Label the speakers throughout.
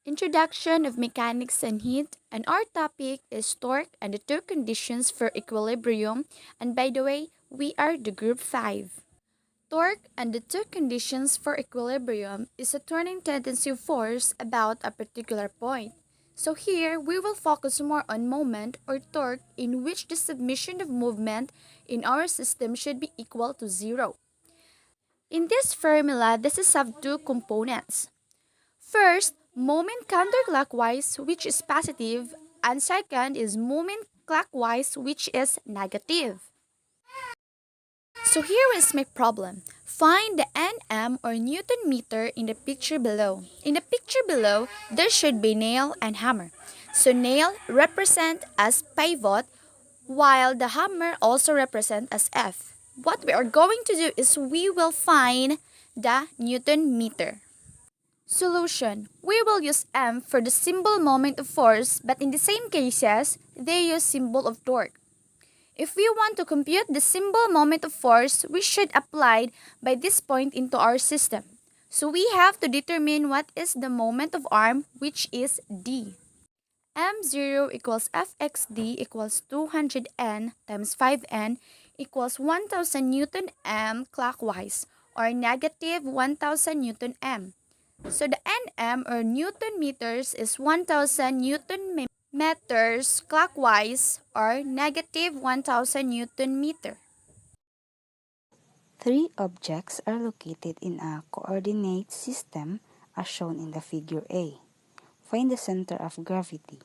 Speaker 1: Introduction of mechanics and heat, and our topic is torque and the two conditions for equilibrium. And by the way, we are the group 5. Torque and the two conditions for equilibrium is a turning tendency force about a particular point. So here we will focus more on moment or torque, in which the submission of movement in our system should be equal to 0. In this formula, this is have two components. First, moment counterclockwise, which is positive, and second is moment clockwise, which is negative. So here is my problem. Find the Nm or Newton meter in the picture below. In the picture below, there should be nail and hammer. So nail represent as pivot, while the hammer also represent as F. What we are going to do is we will find the Newton meter. Solution. We will use M for the symbol moment of force, but in the same cases, they use symbol of torque. If we want to compute the symbol moment of force, we should apply by this point into our system. So we have to determine what is the moment of arm, which is D. M0 equals Fxd equals 200N times 5N equals 1000 Newton M clockwise, or negative 1000 Newton M. So the Nm or Newton meters is 1000 Newton meters clockwise, or negative 1000 Newton meter.
Speaker 2: Three objects are located in a coordinate system as shown in the figure A. Find the center of gravity.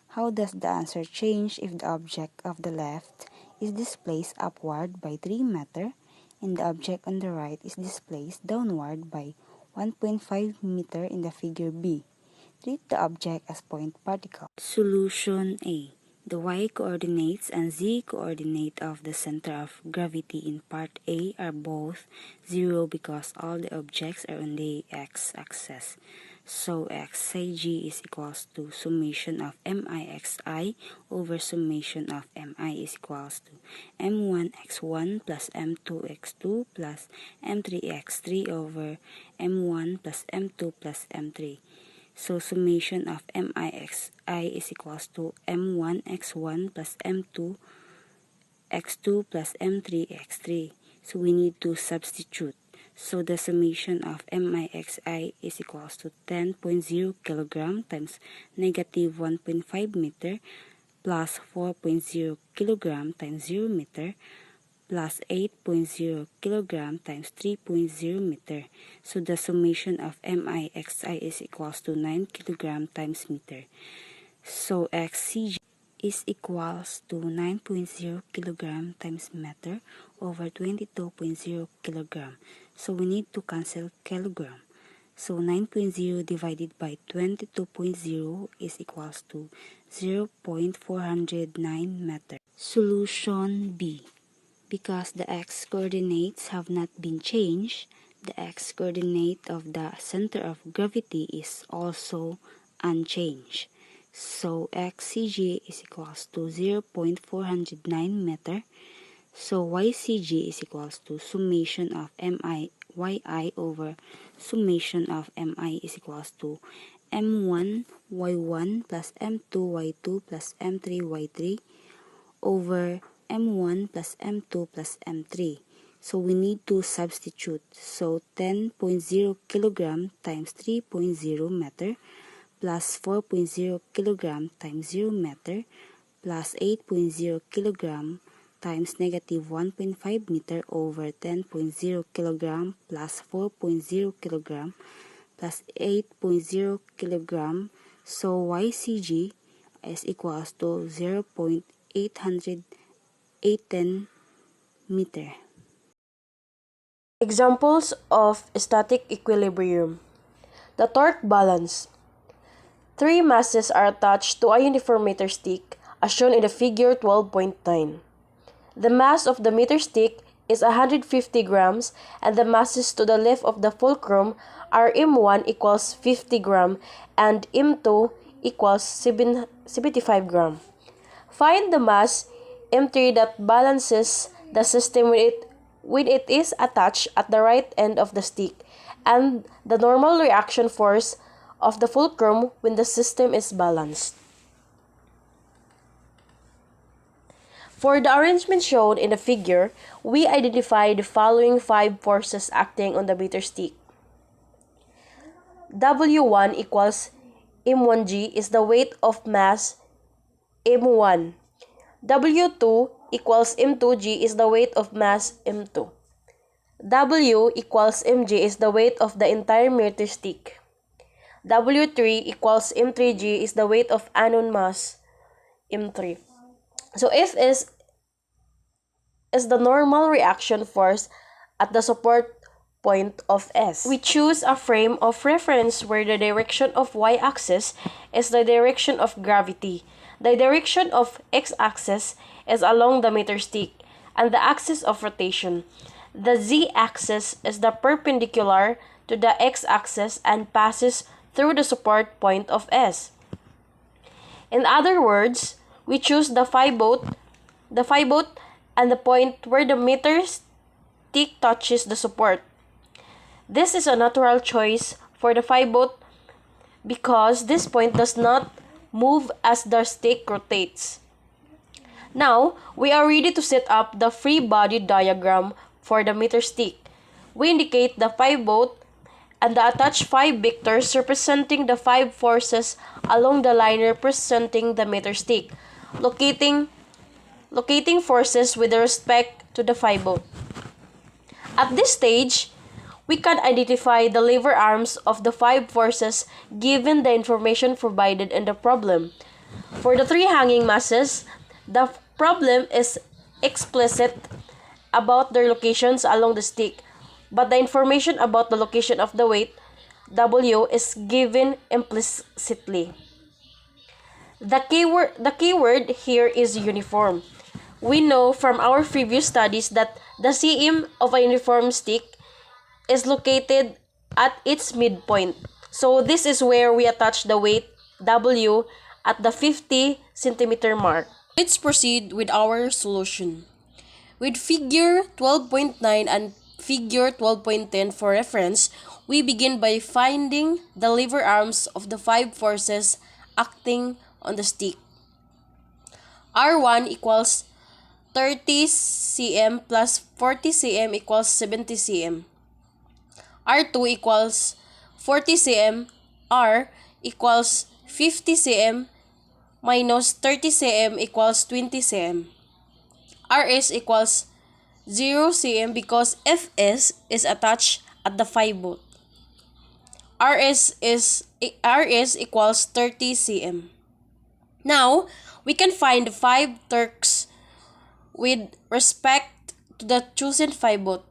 Speaker 2: How does the answer change if the object of the left is displaced upward by 3 meter and the object on the right is displaced downward by 1.5 meter in the figure B? Treat the object as point particle. Solution A. The y-coordinates and z-coordinate of the center of gravity in part A are both 0 because all the objects are on the x-axis. So xig is equals to summation of mixi over summation of mi is equals to m1x1 plus m2x2 plus m3x3 over m1 plus m2 plus m3. So summation of mixi is equals to m1x1 plus m2x2 plus m3x3. So we need to substitute. So the summation of mixi is equals to 10.0 kilogram times negative 1.5 meter plus 4.0 kilogram times 0 meter plus 8.0 kilogram times 3.0 meter. So the summation of mixi is equals to 9 kilogram times meter. So xcg is equals to 9.0 kilogram times meter over 22.0 kilogram. So we need to cancel kilogram. So 9.0 divided by 22.0 is equals to 0.409 meter. Solution B. Because the x-coordinates have not been changed, the x-coordinate of the center of gravity is also unchanged. So xcg is equals to 0.409 meter. So ycg is equals to summation of mi yi over summation of mi is equals to m1 y1 plus m2 y2 plus m3 y3 over m1 plus m2 plus m3. So we need to substitute. So 10.0 kilogram times 3.0 meter plus 4.0 kilogram times 0 meter plus 8.0 kilogram times negative 1.5 meter over 10.0 kilogram plus 4.0 kilogram plus 8.0 kilogram. So ycg is equals to 0.810 meter.
Speaker 3: Examples of static equilibrium. The torque balance. Three masses are attached to a uniform meter stick as shown in the figure 12.9. The mass of the meter stick is 150 grams and the masses to the left of the fulcrum are M1 equals 50 gram and M2 equals 75 gram. Find the mass M3 that balances the system when it is attached at the right end of the stick and the normal reaction force of the fulcrum when the system is balanced. For the arrangement shown in the figure, we identify the following 5 forces acting on the meter stick. W1 equals M1G is the weight of mass M1. W2 equals M2G is the weight of mass M2. W equals Mg is the weight of the entire meter stick. W3 equals M3G is the weight of unknown mass M3. So F is the normal reaction force at the support point of S. We choose a frame of reference where the direction of y-axis is the direction of gravity. The direction of x-axis is along the meter stick and the axis of rotation. The z-axis is the perpendicular to the x-axis and passes through the support point of S. In other words, we choose the phi boat and the point where the meter stick touches the support. This is a natural choice for the phi boat because this point does not move as the stick rotates. Now, we are ready to set up the free body diagram for the meter stick. We indicate the phi boat and the attached 5 vectors representing the 5 forces along the line representing the meter stick, locating forces with respect to the phi boat. At this stage, we can identify the lever arms of the 5 forces given the information provided in the problem. For the 3 hanging masses, the problem is explicit about their locations along the stick, but the information about the location of the weight, W, is given implicitly. The keyword here is uniform. We know from our previous studies that the CM of a uniform stick is located at its midpoint. So this is where we attach the weight W at the 50 centimeter mark. Let's proceed with our solution. With figure 12.9 and figure 12.10 for reference, we begin by finding the lever arms of the 5 forces acting on the stick. R1 equals 30 cm plus 40 cm equals 70 cm. R2 equals 40 cm. R equals 50 cm minus 30 cm equals 20 cm. RS equals 0 cm because FS is attached at the phi boat. RS equals 30 cm. Now, we can find 5 torques with respect to the chosen phi boat.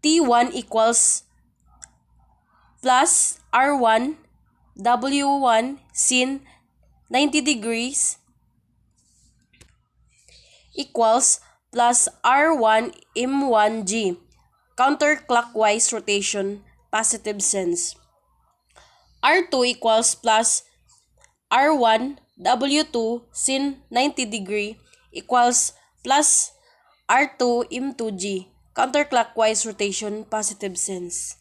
Speaker 3: T1 equals plus R1 W1 sin 90 degrees equals plus R1 M1G counterclockwise rotation positive sense. R2 equals plus R1 W2 sin 90 degree equals plus R2 M2G counterclockwise rotation positive sense.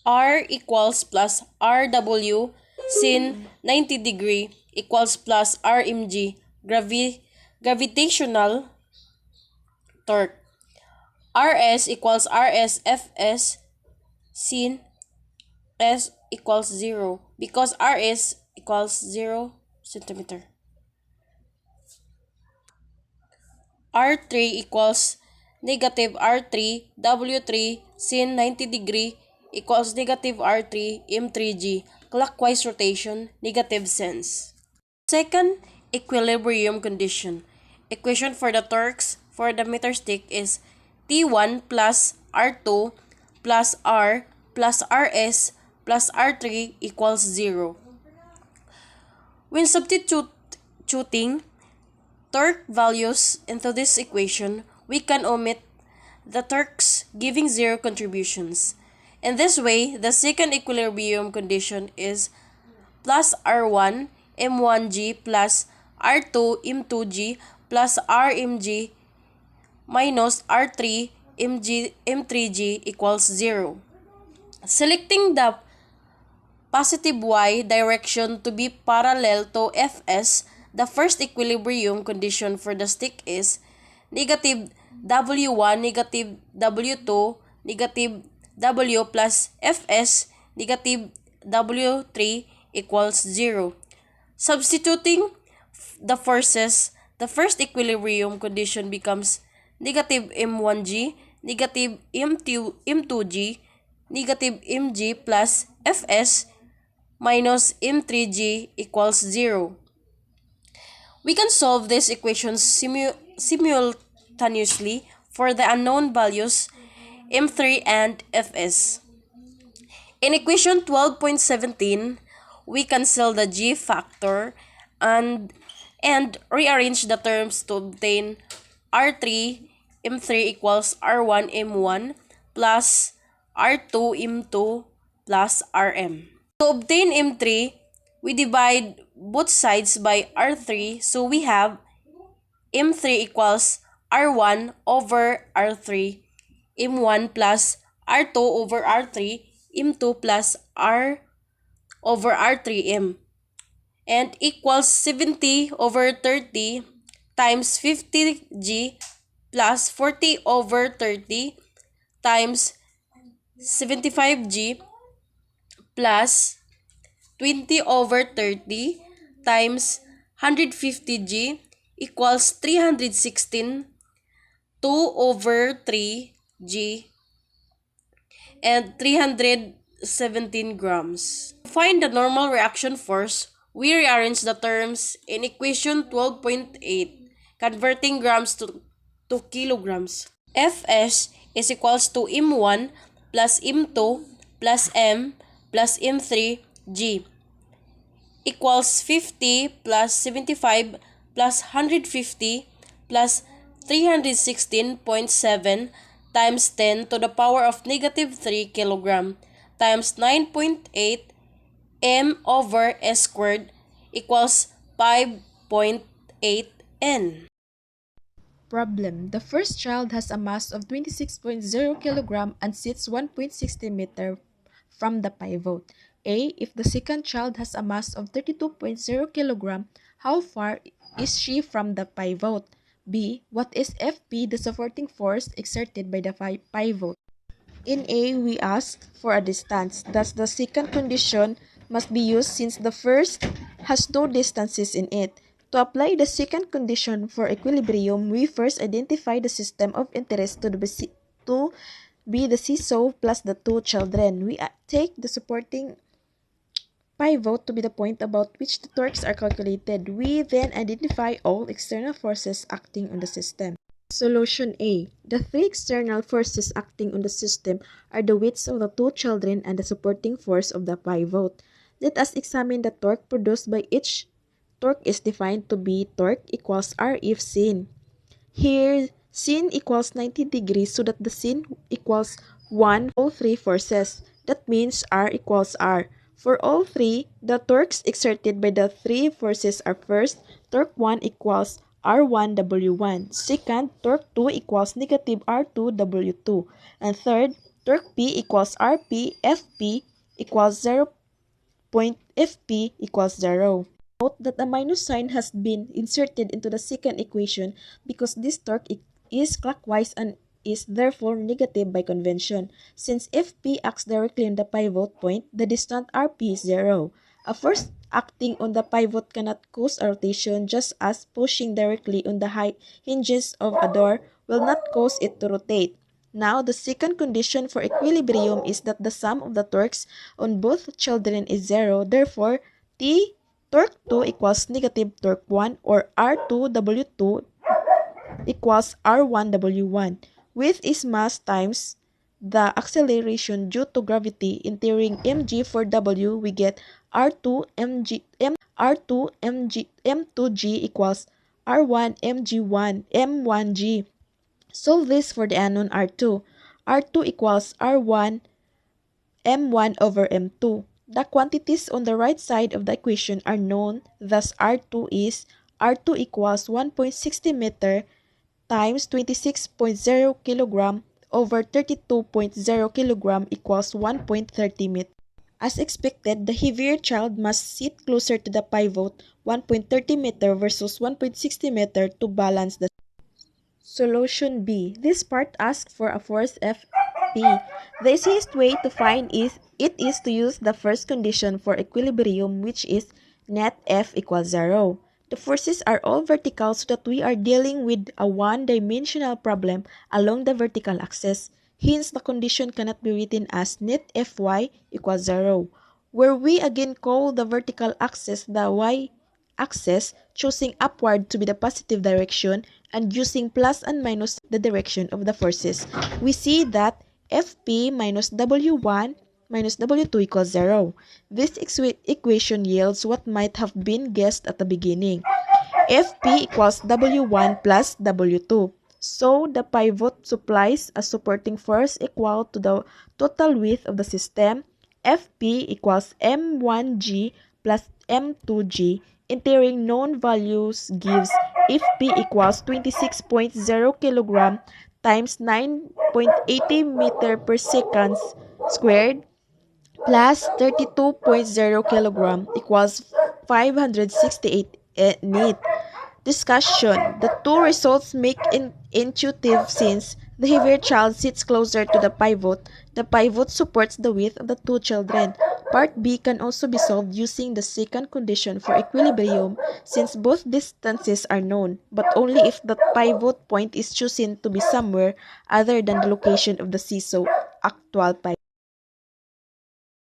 Speaker 3: R equals plus RW sin 90 degree equals plus RMG gravitational torque. RS equals RSFS sin S equals 0 because RS equals 0 centimeter. R3 equals negative R3 W3 sin 90 degree equals negative R3 M3G clockwise rotation negative sense. Second equilibrium condition. Equation for the torques for the meter stick is T1 plus R2 plus R plus RS plus R3 equals 0. When substituting torque values into this equation, we can omit the torques giving 0 contributions. In this way, the second equilibrium condition is plus R1 M1G plus R2 M2G plus RMG minus R3 M3G equals 0. Selecting the positive y direction to be parallel to Fs, the first equilibrium condition for the stick is negative W1, negative W2, negative W plus Fs, negative W3 equals 0. Substituting the forces, the first equilibrium condition becomes negative M1g, negative M2g, negative Mg plus Fs minus M3g equals 0. We can solve these equations simultaneously for the unknown values M3 and Fs. In equation 12.17, we cancel the g factor and rearrange the terms to obtain R3 M3 equals R1 M1 plus R2 M2 plus Rm. To obtain M3, we divide both sides by R3, so we have M3 equals R1 over R3 M1 plus R2 over R3 M2 plus R over R3M and equals 70 over 30 times 50G plus 40 over 30 times 75G plus 20 over 30 times 150G equals 316, 2 over 3G and 317 grams. To find the normal reaction force, we rearrange the terms in equation 12.8, converting grams to kilograms. Fs is equals to M1 plus M2 plus M plus M3 G equals 50 plus 75 plus 150 plus 316.7 times 10 to the power of negative 3 kilogram times 9.8 m over s squared equals 5.8 n.
Speaker 4: Problem. The first child has a mass of 26.0 kg and sits 1.60 meter from the pivot. A. If the second child has a mass of 32.0 kg, how far is she from the pivot? B. What is Fp, the supporting force exerted by the pivot? In A, we ask for a distance. Thus, the second condition must be used since the first has no distances in it. To apply the second condition for equilibrium, we first identify the system of interest to be the seesaw plus the two children. We take the supporting pivot to be the point about which the torques are calculated. We then identify all external forces acting on the system. Solution A. The three external forces acting on the system are the weights of the two children and the supporting force of the pivot. Let us examine the torque produced by each. Torque is defined to be torque equals R if sin. Here, sin equals 90 degrees so that the sin equals 1 for all three forces. That means R equals R. For all three, the torques exerted by the three forces are first, torque 1 equals R1 W1. Second, torque 2 equals negative R2 W2. And third, torque P equals RP, FP equals 0.FP equals 0. Note that a minus sign has been inserted into the second equation because this torque is clockwise and is therefore negative by convention. Since Fp acts directly on the pivot point, the distance Rp is 0. A force acting on the pivot cannot cause a rotation, just as pushing directly on the hinges of a door will not cause it to rotate. Now, the second condition for equilibrium is that the sum of the torques on both children is 0. Therefore, torque 2 equals negative torque 1 or R2 W2 equals R1 W1. Width is mass times the acceleration due to gravity. Entering mg for W, we get R2 M2g equals R1 M1g. Solve this for the unknown R2. R2 equals R1 M1 over M2. The quantities on the right side of the equation are known, thus R2 equals 1.60 meter times 26.0 kilogram over 32.0 kg equals 1.30 meters. As expected, the heavier child must sit closer to the pivot 1.30 meter versus 1.60 meter to balance the solution B. This part asks for a force Fp. The easiest way to find it is to use the first condition for equilibrium, which is net F equals 0. The forces are all vertical so that we are dealing with a one-dimensional problem along the vertical axis. Hence, the condition cannot be written as net Fy equals 0, where we again call the vertical axis the y-axis, choosing upward to be the positive direction and using plus and minus the direction of the forces. We see that Fp minus W1 minus W2 equals 0. This equation yields what might have been guessed at the beginning. Fp equals W1 plus W2. So, the pivot supplies a supporting force equal to the total width of the system. Fp equals M1g plus M2g. Entering known values gives Fp equals 26.0 kg times 9.80 meter per second squared plus 32.0 kg equals 568 NEAT. Discussion. The two results make intuitive since the heavier child sits closer to the pivot. The pivot supports the width of the two children. Part B can also be solved using the second condition for equilibrium since both distances are known, but only if the pivot point is chosen to be somewhere other than the location of the seesaw actual pivot.